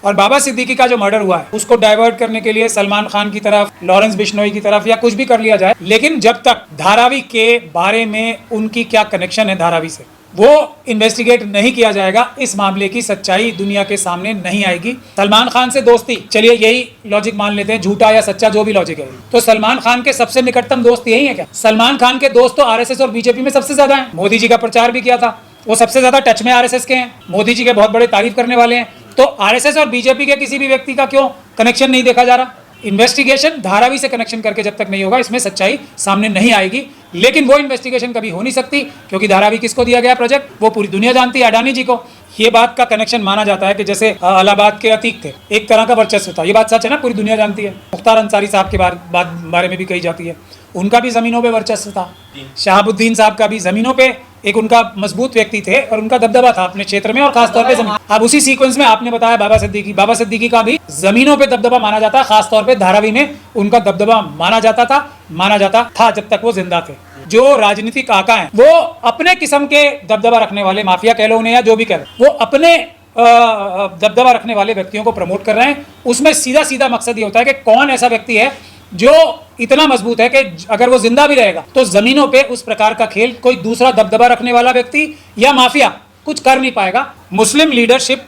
और बाबा सिद्दीकी का जो मर्डर हुआ है उसको डाइवर्ट करने के लिए सलमान खान की तरफ, लॉरेंस बिश्नोई की तरफ या कुछ भी कर लिया जाए, लेकिन जब तक धारावी के बारे में उनकी क्या कनेक्शन है धारावी से वो इन्वेस्टिगेट नहीं किया जाएगा, इस मामले की सच्चाई दुनिया के सामने नहीं आएगी। सलमान खान से दोस्ती, चलिए यही लॉजिक मान लेते हैं, झूठा या सच्चा जो भी लॉजिक है, तो सलमान खान के सबसे निकटतम दोस्त यही है क्या? सलमान खान के दोस्त तो आरएसएस और बीजेपी में सबसे ज्यादा हैं। मोदी जी का प्रचार भी किया था, वो सबसे ज्यादा टच में आरएसएस के हैं, मोदी जी के बहुत बड़े तारीफ करने वाले हैं। तो आरएसएस और बीजेपी के किसी भी व्यक्ति का क्यों कनेक्शन नहीं देखा जा रहा? इन्वेस्टिगेशन धारावी से कनेक्शन करके जब तक नहीं होगा इसमें सच्चाई सामने नहीं आएगी। लेकिन वो इन्वेस्टिगेशन कभी हो नहीं सकती क्योंकि धारावी किसको दिया गया प्रोजेक्ट, वो पूरी दुनिया जानती है, अडानी जी को। ये बात का कनेक्शन माना जाता है कि जैसे इलाहाबाद के अतीक थे, एक तरह का वर्चस्व था, ये बात सच है ना, पूरी दुनिया जानती है। मुख्तार अंसारी साहब के बारे में भी कही जाती है, उनका भी जमीनों पे वर्चस्व था। शहाबुद्दीन साहब का भी जमीनों पे एक उनका मजबूत व्यक्ति थे और उनका दबदबा था अपने क्षेत्र में और खासतौर पे जमीन। अब उसी सीक्वेंस में आपने बताया बाबा सिद्दीकी का भी जमीनों पे दबदबा माना जाता है, खासतौर पे धारावी में उनका दबदबा माना जाता था जब तक वो जिंदा थे। जो राजनीतिक आका हैं वो अपने किस्म के दबदबा रखने वाले, माफिया कह लो उन्हें या जो भी कह लो, वो अपने दबदबा रखने वाले व्यक्तियों को प्रमोट कर रहे हैं। उसमें सीधा सीधा मकसद ये होता है कि कौन ऐसा व्यक्ति है जो इतना मजबूत है कि अगर वो जिंदा भी रहेगा तो जमीनों पे उस प्रकार का खेल कोई दूसरा दबदबा रखने वाला व्यक्ति या माफिया कुछ कर नहीं पाएगा। मुस्लिम लीडरशिप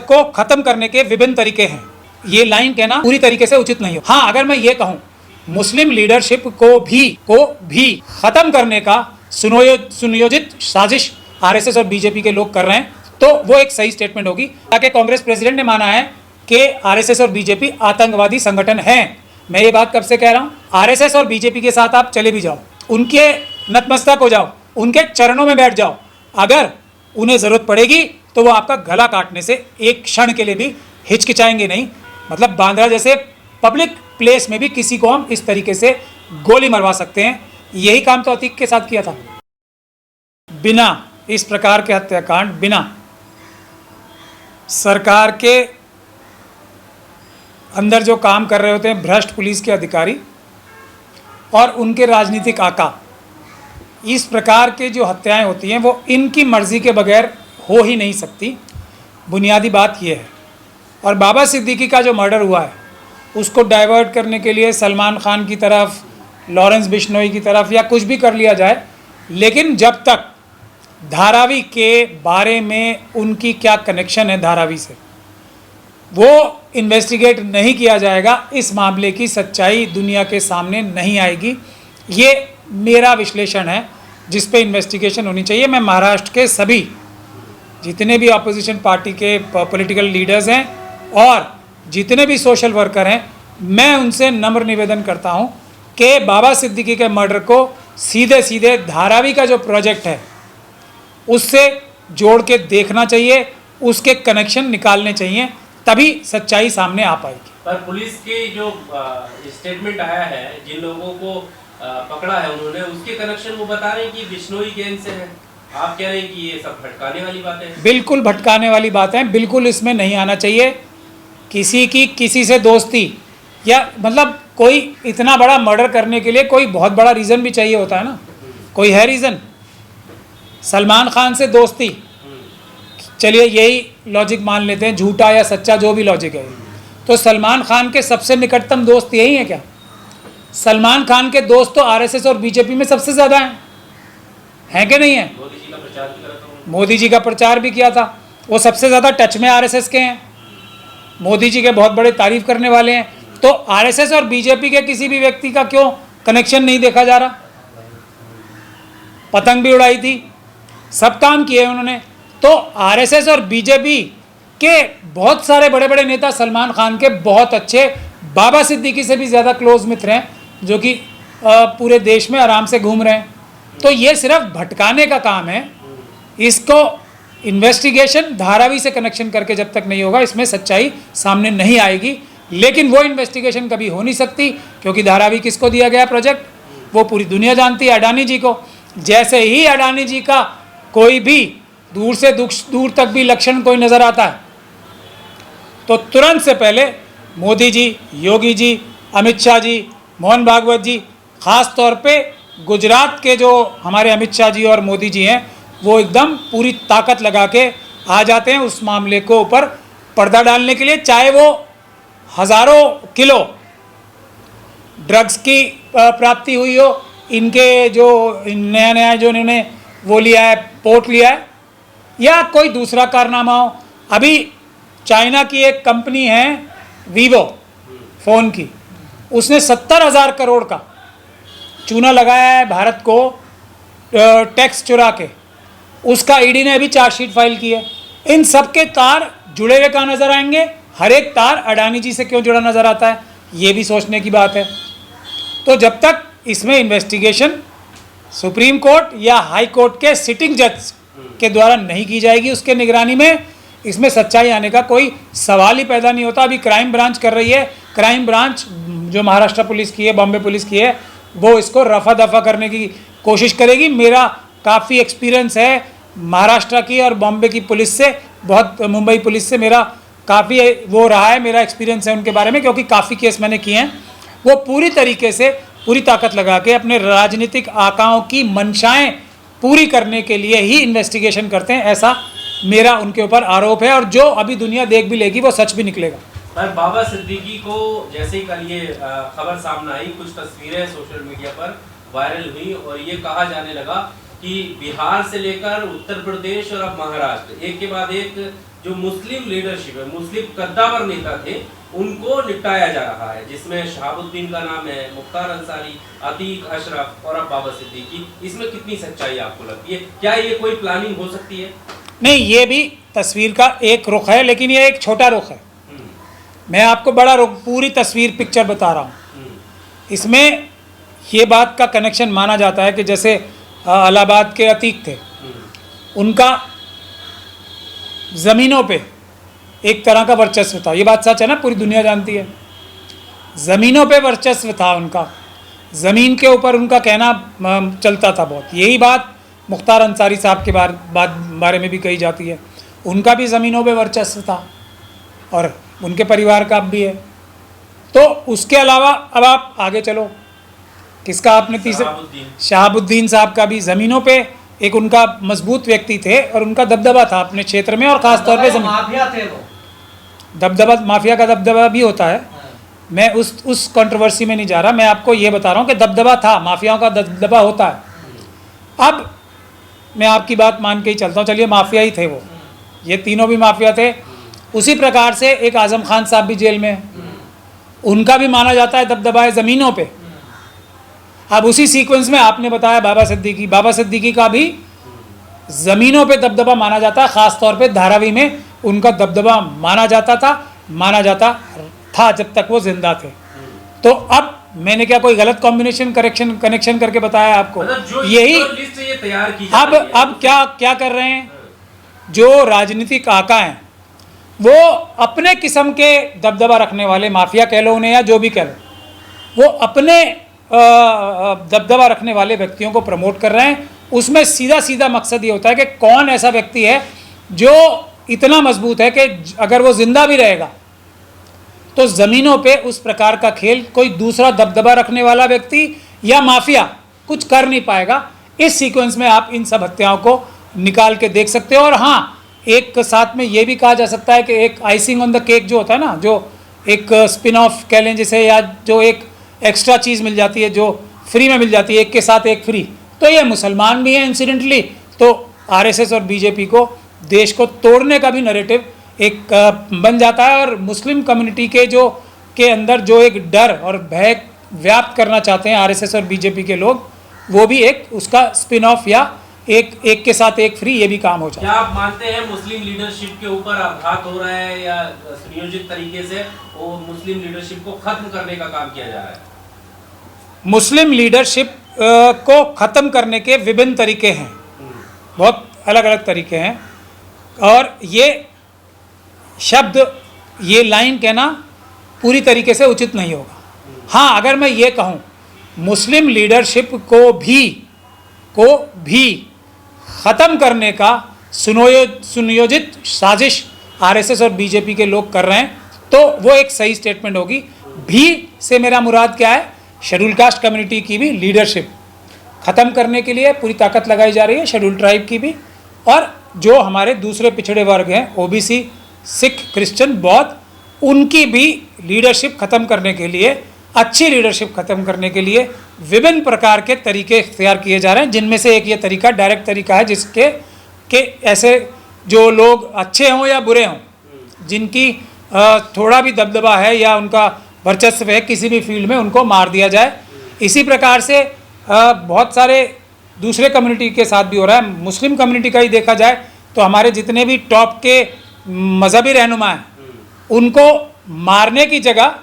को खत्म करने के विभिन्न तरीके हैं, ये लाइन कहना पूरी तरीके से उचित नहीं हो। हाँ, अगर मैं ये कहूं मुस्लिम लीडरशिप को भी खत्म करने का सुनियोजित साजिश आरएसएस और बीजेपी के लोग कर रहे हैं तो वो एक सही स्टेटमेंट होगी। ताकि कांग्रेस प्रेसिडेंट ने माना है कि आरएसएस और बीजेपी आतंकवादी संगठन है। मैं ये बात कब से कह रहा हूँ, आरएसएस और बीजेपी के साथ आप चले भी जाओ, उनके नतमस्तक हो जाओ, उनके चरणों में बैठ जाओ, अगर उन्हें जरूरत पड़ेगी तो वो आपका गला काटने से एक क्षण के लिए भी हिचकिचाएंगे नहीं। मतलब बांद्रा जैसे पब्लिक प्लेस में भी किसी को हम इस तरीके से गोली मरवा सकते हैं। यही काम तो अतीक के साथ किया था। बिना इस प्रकार के हत्याकांड, बिना सरकार के अंदर जो काम कर रहे होते हैं भ्रष्ट पुलिस के अधिकारी और उनके राजनीतिक आका, इस प्रकार के जो हत्याएं होती हैं वो इनकी मर्जी के बगैर हो ही नहीं सकती। बुनियादी बात यह है। और बाबा सिद्दीकी का जो मर्डर हुआ है उसको डाइवर्ट करने के लिए सलमान खान की तरफ, लॉरेंस बिश्नोई की तरफ या कुछ भी कर लिया जाए, लेकिन जब तक धारावी के बारे में उनकी क्या कनेक्शन है धारावी से वो इन्वेस्टिगेट नहीं किया जाएगा, इस मामले की सच्चाई दुनिया के सामने नहीं आएगी। ये मेरा विश्लेषण है जिस पे इन्वेस्टिगेशन होनी चाहिए। मैं महाराष्ट्र के सभी जितने भी अपोजिशन पार्टी के पॉलिटिकल लीडर्स हैं और जितने भी सोशल वर्कर हैं, मैं उनसे नम्र निवेदन करता हूं कि बाबा सिद्दीकी के मर्डर को सीधे सीधे धारावी का जो प्रोजेक्ट है उससे जोड़ के देखना चाहिए, उसके कनेक्शन निकालने चाहिए, तभी सच्चाई सामने आ पाएगी। पर पुलिस के जो स्टेटमेंट आया है, जिन लोगों को पकड़ा है उन्होंने, उसके कनेक्शन वो बता रहे हैं कि बिश्नोई गैंग से है। आप कह रहे हैं कि ये सब भटकाने वाली बातें हैं। बिल्कुल भटकाने वाली बातें हैं, बिल्कुल इसमें नहीं आना चाहिए। किसी की किसी से दोस्ती या मतलब कोई इतना बड़ा मर्डर करने के लिए कोई बहुत बड़ा रीज़न भी चाहिए होता है ना, कोई है रीज़न? सलमान खान से दोस्ती, चलिए यही लॉजिक मान लेते हैं, झूठा या सच्चा जो भी लॉजिक है, तो सलमान खान के सबसे निकटतम दोस्त यही है क्या? सलमान खान के दोस्त तो आरएसएस और बीजेपी में सबसे ज़्यादा हैं कि नहीं है? मोदी जी का प्रचार भी किया था, वो सबसे ज़्यादा टच में आरएसएस के हैं, मोदी जी के बहुत बड़े तारीफ करने वाले हैं। तो आरएसएस और बीजेपी के किसी भी व्यक्ति का क्यों कनेक्शन नहीं देखा जा रहा? पतंग भी उड़ाई थी, सब काम किए उन्होंने। तो आरएसएस और बीजेपी के बहुत सारे बड़े बड़े नेता सलमान खान के बहुत अच्छे, बाबा सिद्दीकी से भी ज़्यादा क्लोज मित्र हैं जो कि पूरे देश में आराम से घूम रहे हैं। तो ये सिर्फ भटकाने का काम है। इसको इन्वेस्टिगेशन धारावी से कनेक्शन करके जब तक नहीं होगा इसमें सच्चाई सामने नहीं आएगी। लेकिन वो इन्वेस्टिगेशन कभी हो नहीं सकती क्योंकि धारावी किसको दिया गया प्रोजेक्ट, वो पूरी दुनिया जानती है, अडानी जी को। जैसे ही अडानी जी का कोई भी दूर से दूर तक भी लक्षण कोई नज़र आता है तो तुरंत से पहले मोदी जी, योगी जी, अमित शाह जी, मोहन भागवत जी, ख़ास तौर पे गुजरात के जो हमारे अमित शाह जी और मोदी जी हैं, वो एकदम पूरी ताकत लगा के आ जाते हैं उस मामले को ऊपर पर्दा डालने के लिए, चाहे वो हज़ारों किलो ड्रग्स की प्राप्ति हुई हो, इनके जो नया नया जो इन्होंने वो लिया है, पोर्ट लिया है, या कोई दूसरा कारनामा हो। अभी चाइना की एक कंपनी है वीवो फ़ोन की, उसने 70,000 करोड़ का चूना लगाया है भारत को टैक्स चुरा के, उसका ईडी ने अभी चार्जशीट फाइल की है। इन सब के तार जुड़े हुए कहाँ नज़र आएंगे? हर एक तार अडानी जी से क्यों जुड़ा नज़र आता है, ये भी सोचने की बात है। तो जब तक इसमें इन्वेस्टिगेशन सुप्रीम कोर्ट या हाई कोर्ट के सिटिंग जज के द्वारा नहीं की जाएगी, उसके निगरानी में, इसमें सच्चाई आने का कोई सवाल ही पैदा नहीं होता। अभी क्राइम ब्रांच कर रही है, क्राइम ब्रांच जो महाराष्ट्र पुलिस की है, बॉम्बे पुलिस की है, वो इसको रफा दफा करने की कोशिश करेगी। मेरा काफ़ी एक्सपीरियंस है महाराष्ट्र की और बॉम्बे की पुलिस से, बहुत मुंबई पुलिस से मेरा काफ़ी वो रहा है, मेरा एक्सपीरियंस है उनके बारे में, क्योंकि काफ़ी केस मैंने किए हैं। वो पूरी तरीके से पूरी ताकत लगा के अपने राजनीतिक आकाओं की मंशाएं पूरी करने के लिए ही इन्वेस्टिगेशन करते हैं, ऐसा मेरा उनके ऊपर आरोप है। और जो अभी दुनिया देख भी लेगी वो सच भी निकलेगा। पर बाबा सिद्दीकी को जैसे ही कल ये खबर सामने आई, कुछ तस्वीरें सोशल मीडिया पर वायरल हुई और ये कहा जाने लगा कि बिहार से लेकर उत्तर प्रदेश और अब महाराष्ट्र, एक के बाद एक जो मुस्लिम लीडरशिप है, मुस्लिम कद्दावर नेता थे, उनको निपटाया जा रहा है, जिसमें शहाबुद्दीन का नाम है, मुख्तार अंसारी, अतीक अशरफ और अब बाबा सिद्दीकी। इसमें कितनी सच्चाई आपको लगती है? क्या ये कोई प्लानिंग हो सकती है? नहीं, ये भी तस्वीर का एक रुख है, लेकिन ये एक छोटा रुख है। मैं आपको बड़ा रुख, पूरी तस्वीर पिक्चर बता रहा हूँ। इसमें ये बात का कनेक्शन माना जाता है कि जैसे इलाहाबाद के अतीक थे, उनका ज़मीनों पे एक तरह का वर्चस्व था। ये बात सच है ना, पूरी दुनिया जानती है। ज़मीनों पे वर्चस्व था उनका, ज़मीन के ऊपर उनका कहना चलता था बहुत। यही बात मुख्तार अंसारी साहब के बारे में भी कही जाती है। उनका भी ज़मीनों पे वर्चस्व था और उनके परिवार का भी है। तो उसके अलावा अब आप आगे चलो, किसका आपने तीसरा, शहाबुद्दीन साहब का भी ज़मीनों पे एक उनका मजबूत व्यक्ति थे और उनका दबदबा था अपने क्षेत्र में, और ख़ास तौर पे माफिया थे वो। दबदबा, माफिया का दबदबा भी होता है। मैं उस कंट्रोवर्सी में नहीं जा रहा, मैं आपको ये बता रहा हूँ कि दबदबा था, माफियाओं का दबदबा होता है। अब मैं आपकी बात मान के ही चलता हूँ, चलिए माफिया ही थे वो, ये तीनों भी माफिया थे। उसी प्रकार से एक आज़म खान साहब भी जेल में, उनका भी माना जाता है दबदबा है ज़मीनों पे। अब उसी सीक्वेंस में आपने बताया बाबा सिद्दीकी का भी ज़मीनों पे दबदबा माना जाता है, ख़ास तौर पे धारावी में उनका दबदबा माना जाता था जब तक वो जिंदा थे। तो अब मैंने क्या कोई गलत कॉम्बिनेशन कनेक्शन करके बताया आपको? मतलब यही लिस्ट ये तैयार की अब क्या कर रहे हैं जो राजनीतिक आका हैं, वो अपने किस्म के दबदबा रखने वाले, माफिया कह लो उन्हें या जो भी कह लो, वो अपने दबदबा रखने वाले व्यक्तियों को प्रमोट कर रहे हैं। उसमें सीधा मकसद ये होता है कि कौन ऐसा व्यक्ति है जो इतना मजबूत है कि अगर वो जिंदा भी रहेगा तो ज़मीनों पे उस प्रकार का खेल कोई दूसरा दबदबा रखने वाला व्यक्ति या माफिया कुछ कर नहीं पाएगा। इस सीक्वेंस में आप इन सब हत्याओं को निकाल के देख सकते हो। और हाँ, एक साथ में ये भी कहा जा सकता है कि एक आइसिंग ऑन द केक जो होता है ना, जो एक स्पिन ऑफ कह लें जिसे, या जो एक एक्स्ट्रा चीज़ मिल जाती है जो फ्री में मिल जाती है, एक के साथ एक फ्री, तो ये मुसलमान भी हैं इंसिडेंटली। तो आरएसएस और बीजेपी को देश को तोड़ने का भी नैरेटिव एक बन जाता है, और मुस्लिम कम्युनिटी के अंदर जो एक डर और भय व्याप्त करना चाहते हैं आरएसएस और बीजेपी के लोग, वो भी एक उसका स्पिन ऑफ या एक के साथ एक फ्री, ये भी काम हो जाए। क्या आप मानते हैं मुस्लिम लीडरशिप के ऊपर आघात हो रहा है या सुनियोजित तरीके से वो मुस्लिम लीडरशिप को खत्म करने का काम किया जा रहा है? मुस्लिम लीडरशिप को ख़त्म करने के विभिन्न तरीके हैं, बहुत अलग अलग तरीके हैं, और ये शब्द, ये लाइन कहना पूरी तरीके से उचित नहीं होगा। हाँ, अगर मैं ये कहूँ मुस्लिम लीडरशिप को भी ख़त्म करने का सुनियोजित साजिश आरएसएस और बीजेपी के लोग कर रहे हैं, तो वो एक सही स्टेटमेंट होगी। भी से मेरा मुराद क्या है? शेड्यूल कास्ट कम्युनिटी की भी लीडरशिप ख़त्म करने के लिए पूरी ताकत लगाई जा रही है, शेड्यूल ट्राइब की भी, और जो हमारे दूसरे पिछड़े वर्ग हैं, ओबीसी सिख, क्रिश्चियन, बौद्ध, उनकी भी लीडरशिप ख़त्म करने के लिए, अच्छी लीडरशिप ख़त्म करने के लिए विभिन्न प्रकार के तरीके इख्तियार किए जा रहे हैं, जिनमें से एक ये तरीका डायरेक्ट तरीका है जिसके के ऐसे जो लोग अच्छे हों या बुरे हों, जिनकी थोड़ा भी दबदबा है या उनका वर्चस्व है किसी भी फील्ड में, उनको मार दिया जाए। इसी प्रकार से बहुत सारे दूसरे कम्युनिटी के साथ भी हो रहा है। मुस्लिम कम्युनिटी का ही देखा जाए तो हमारे जितने भी टॉप के मजहबी रहनुमा हैं, उनको मारने की जगह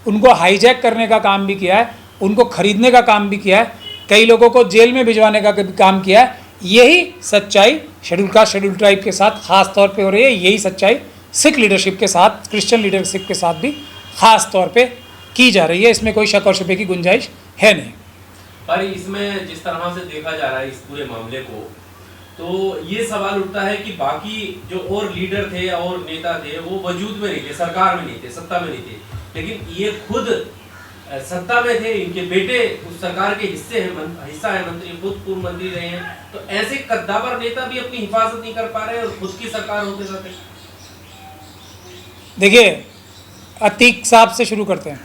उनको हाईजैक करने का काम भी किया है, उनको खरीदने का काम भी किया है, कई लोगों को जेल में भिजवाने का भी काम किया है। यही सच्चाई शेड्यूल कास्ट, शेड्यूल ट्राइब के साथ ख़ास तौर पे हो रही है। यही सच्चाई सिख लीडरशिप के साथ, क्रिश्चियन लीडरशिप के साथ भी ख़ास तौर पे की जा रही है। इसमें कोई शक और शुबे की गुंजाइश है नहीं। पर इसमें जिस तरह से देखा जा रहा है इस पूरे मामले को, तो ये सवाल उठता है कि बाकी जो और लीडर थे और नेता थे वो वजूद में नहीं थे, सरकार में नहीं थे, सत्ता में नहीं थे, लेकिन ये खुद सत्ता में थे, इनके बेटे उस सरकार के हिस्सा है, मंत्री, खुद पूर्व मंत्री रहे हैं। तो ऐसे कद्दावर नेता भी अपनी हिफाजत नहीं कर पा रहे और खुद की सरकार होते जाते। देखिए, अतीक साहब से शुरू करते हैं।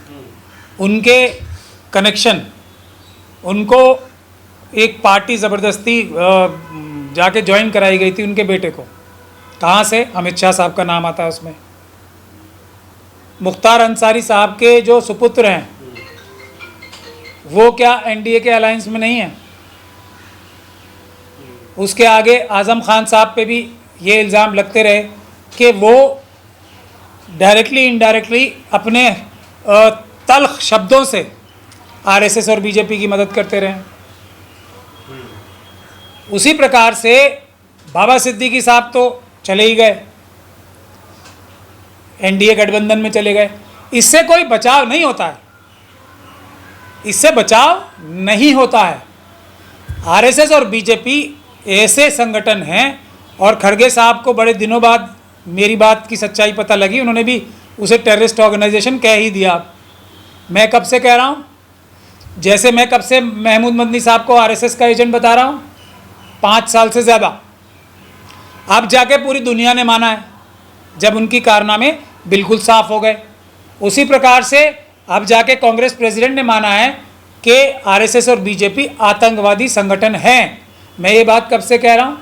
उनके कनेक्शन, उनको एक पार्टी ज़बरदस्ती जाके ज्वाइन कराई गई थी उनके बेटे को। कहाँ से? अमित शाह साहब का नाम आता है उसमें। मुख्तार अंसारी साहब के जो सुपुत्र हैं वो क्या एनडीए के अलायंस में नहीं है? उसके आगे आज़म खान साहब पे भी ये इल्ज़ाम लगते रहे कि वो डायरेक्टली इनडायरेक्टली अपने तल्ख शब्दों से आरएसएस और बीजेपी की मदद करते रहे। उसी प्रकार से बाबा सिद्दीकी साहब तो चले ही गए, एनडीए गठबंधन में चले गए। इससे कोई बचाव नहीं होता है, इससे बचाव नहीं होता है। आरएसएस और बीजेपी ऐसे संगठन हैं, और खड़गे साहब को बड़े दिनों बाद मेरी बात की सच्चाई पता लगी, उन्होंने भी उसे टेररिस्ट ऑर्गेनाइजेशन कह ही दिया। मैं कब से कह रहा हूँ, जैसे मैं कब से महमूद मदनी साहब को आरएसएस का एजेंट बता रहा हूँ, 5 साल से ज़्यादा। अब जाके पूरी दुनिया ने माना है, जब उनकी कारनामे बिल्कुल साफ हो गए। उसी प्रकार से अब जाके कांग्रेस प्रेसिडेंट ने माना है कि आरएसएस और बीजेपी आतंकवादी संगठन हैं। मैं ये बात कब से कह रहा हूँ,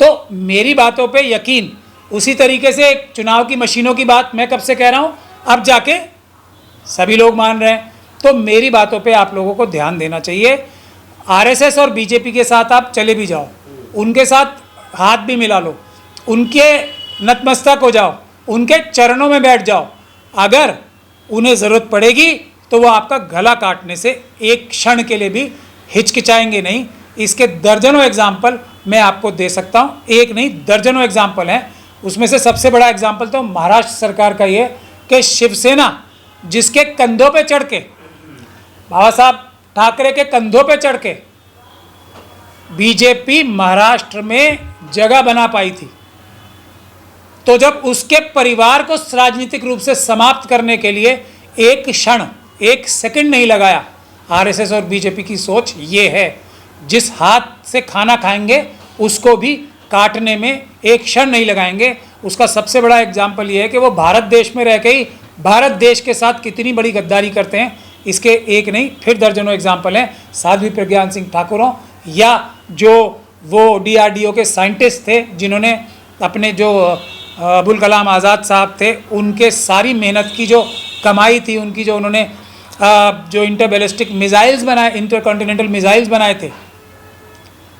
तो मेरी बातों पे यकीन। उसी तरीके से चुनाव की मशीनों की बात मैं कब से कह रहा हूँ, अब जाके सभी लोग मान रहे हैं। तो मेरी बातों पे आप लोगों को ध्यान देना चाहिए। आरएसएस और बीजेपी के साथ आप चले भी जाओ, उनके साथ हाथ भी मिला लो, उनके नतमस्तक हो जाओ, उनके चरणों में बैठ जाओ, अगर उन्हें ज़रूरत पड़ेगी तो वो आपका गला काटने से एक क्षण के लिए भी हिचकिचाएंगे नहीं। इसके दर्जनों एग्जाम्पल मैं आपको दे सकता हूँ, एक नहीं दर्जनों एग्जाम्पल हैं। उसमें से सबसे बड़ा एग्जाम्पल तो महाराष्ट्र सरकार का ये कि शिवसेना जिसके कंधों पे चढ़ के, बाबा साहब ठाकरे के कंधों पे चढ़ के बीजेपी महाराष्ट्र में जगह बना पाई थी, तो जब उसके परिवार को राजनीतिक रूप से समाप्त करने के लिए एक क्षण, एक सेकंड नहीं लगाया, आरएसएस और बीजेपी की सोच ये है, जिस हाथ से खाना खाएंगे उसको भी काटने में एक क्षण नहीं लगाएंगे। उसका सबसे बड़ा एग्जाम्पल ये है कि वो भारत देश में रह के ही भारत देश के साथ कितनी बड़ी गद्दारी करते हैं। इसके एक नहीं फिर दर्जनों एग्जाम्पल हैं। साध्वी प्रज्ञान सिंह ठाकुरों या जो वो डीआरडीओ के साइंटिस्ट थे जिन्होंने अपने जो अबुल कलाम आज़ाद साहब थे, उनके सारी मेहनत की जो कमाई थी, उनकी जो उन्होंने जो इंटर बैलिस्टिक मिसाइल्स बनाए, इंटर कॉन्टिनेंटल मिसाइल्स बनाए थे,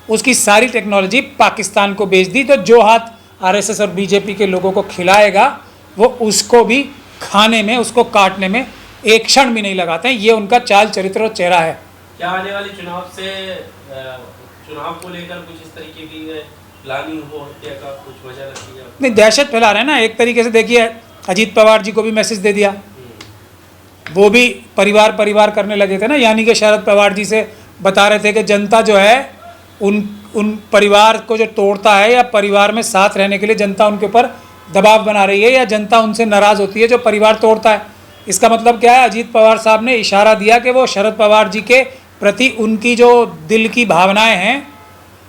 उसकी सारी टेक्नोलॉजी पाकिस्तान को बेच दी। तो जो हाथ आरएसएस और बीजेपी के लोगों को खिलाएगा वो उसको भी खाने में, उसको काटने में एक क्षण भी नहीं लगाते हैं। ये उनका चाल चरित्र और चेहरा है। क्या आने वाले चुनाव को लेकर कुछ इस तरीके की प्लानिंग हो, हत्या का कुछ वजह लगती है? नहीं, दहशत फैला रहे हैं ना। एक तरीके से देखिए, अजीत पवार जी को भी मैसेज दे दिया, वो भी परिवार करने लगे थे ना, यानी कि शरद पवार जी से बता रहे थे कि जनता जो है उन परिवार को जो तोड़ता है, या परिवार में साथ रहने के लिए जनता उनके ऊपर दबाव बना रही है, या जनता उनसे नाराज़ होती है जो परिवार तोड़ता है। इसका मतलब क्या है? अजीत पवार साहब ने इशारा दिया कि वो शरद पवार जी के प्रति उनकी जो दिल की भावनाएं हैं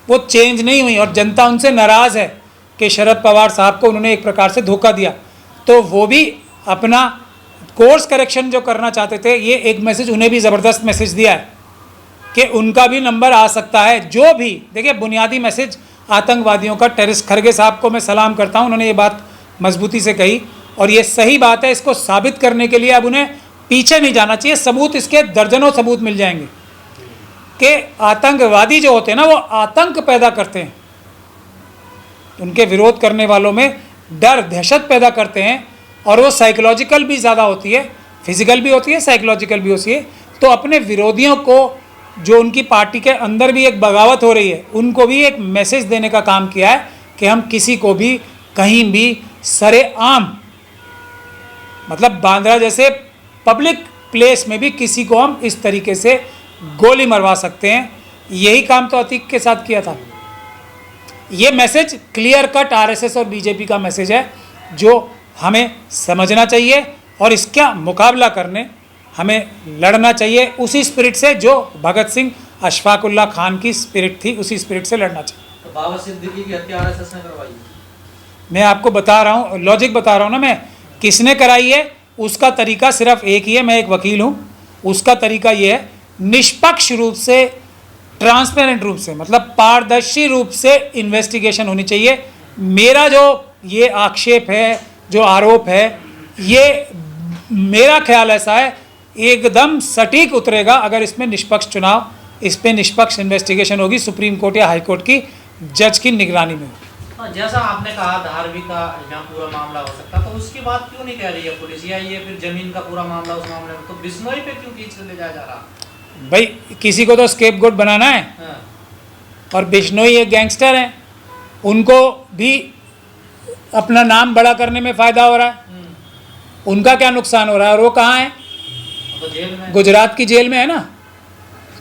वो चेंज नहीं हुई, और जनता उनसे नाराज़ है कि शरद पवार साहब को उन्होंने एक प्रकार से धोखा दिया, तो वो भी अपना कोर्स करेक्शन जो करना चाहते थे, ये एक मैसेज उन्हें भी ज़बरदस्त मैसेज दिया है कि उनका भी नंबर आ सकता है। जो भी देखिए बुनियादी मैसेज आतंकवादियों का, टेररिस्ट खरगे साहब को मैं सलाम करता हूँ, उन्होंने ये बात मजबूती से कही और ये सही बात है। इसको साबित करने के लिए अब उन्हें पीछे नहीं जाना चाहिए, सबूत इसके दर्जनों सबूत मिल जाएंगे कि आतंकवादी जो होते हैं ना, वो आतंक पैदा करते हैं, उनके विरोध करने वालों में डर दहशत पैदा करते हैं और वो साइकोलॉजिकल भी ज़्यादा होती है, फिजिकल भी होती है, साइकोलॉजिकल भी होती है। तो अपने विरोधियों को, जो उनकी पार्टी के अंदर भी एक बगावत हो रही है, उनको भी एक मैसेज देने का काम किया है कि हम किसी को भी कहीं भी सरेआम, मतलब बांद्रा जैसे पब्लिक प्लेस में भी किसी को हम इस तरीके से गोली मरवा सकते हैं। यही काम तो अतीक के साथ किया था। ये मैसेज क्लियर कट आरएसएस और बीजेपी का मैसेज है जो हमें समझना चाहिए और इसका मुकाबला करने हमें लड़ना चाहिए उसी स्पिरिट से जो भगत सिंह, अशफाकुल्ला खान की स्पिरिट थी, उसी स्पिरिट से लड़ना चाहिए। तो बाबा सिद्दीकी की हत्या आरएसएस ने करवाई? मैं आपको बता रहा हूँ, लॉजिक बता रहा हूँ ना मैं, किसने कराई है उसका तरीका सिर्फ एक ही है। मैं एक वकील हूँ, उसका तरीका ये है, निष्पक्ष रूप से, ट्रांसपेरेंट रूप से, मतलब पारदर्शी रूप से इन्वेस्टिगेशन होनी चाहिए। मेरा जो ये आक्षेप है, जो आरोप है, ये मेरा ख्याल ऐसा है एकदम सटीक उतरेगा अगर इसमें निष्पक्ष चुनाव, इस पर निष्पक्ष इन्वेस्टिगेशन होगी, सुप्रीम कोर्ट या हाई कोर्ट की जज की निगरानी में। जैसा आपने कहा धार्मिक का यहाँ पूरा मामला हो सकता, तो उसकी बात क्यों नहीं कह रही है पुलिस, या ये फिर जमीन का पूरा मामला उस मामले में, तो बिश्नोई पे क्यों खींच ले जाया जा रहा? भाई किसी को तो स्केपगोट बनाना है। हाँ। और बिश्नोई एक गैंगस्टर हैं, उनको भी अपना नाम बड़ा करने में फ़ायदा हो रहा है। उनका क्या नुकसान हो रहा है? और वो कहाँ है? तो जेल में, गुजरात की जेल में है ना।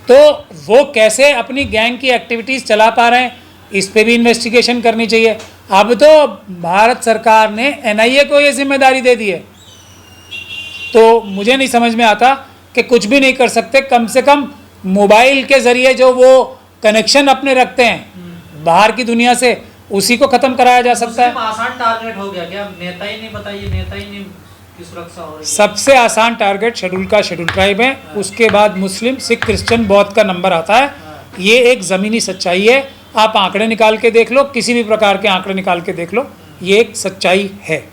तो वो कैसे अपनी गैंग की एक्टिविटीज़ चला पा रहे हैं, इस पे भी इन्वेस्टिगेशन करनी चाहिए। अब तो भारत सरकार ने एनआईए को ये जिम्मेदारी दे दी है, तो मुझे नहीं समझ में आता कि कुछ भी नहीं कर सकते। कम से कम मोबाइल के ज़रिए जो वो कनेक्शन अपने रखते हैं बाहर की दुनिया से, उसी को ख़त्म कराया जा सकता है। आसान टारगेट हो गया क्या? नेता ही नहीं, बताइए, नेता ही नहीं की सुरक्षा हो रही है। सबसे आसान टारगेट शेड्यूल का शेड्यूल ट्राइब है, उसके बाद मुस्लिम, सिख, क्रिश्चियन, बौद्ध का नंबर आता है। ये एक ज़मीनी सच्चाई है। आप आंकड़े निकाल के देख लो, किसी भी प्रकार के आंकड़े निकाल के देख लो, ये एक सच्चाई है।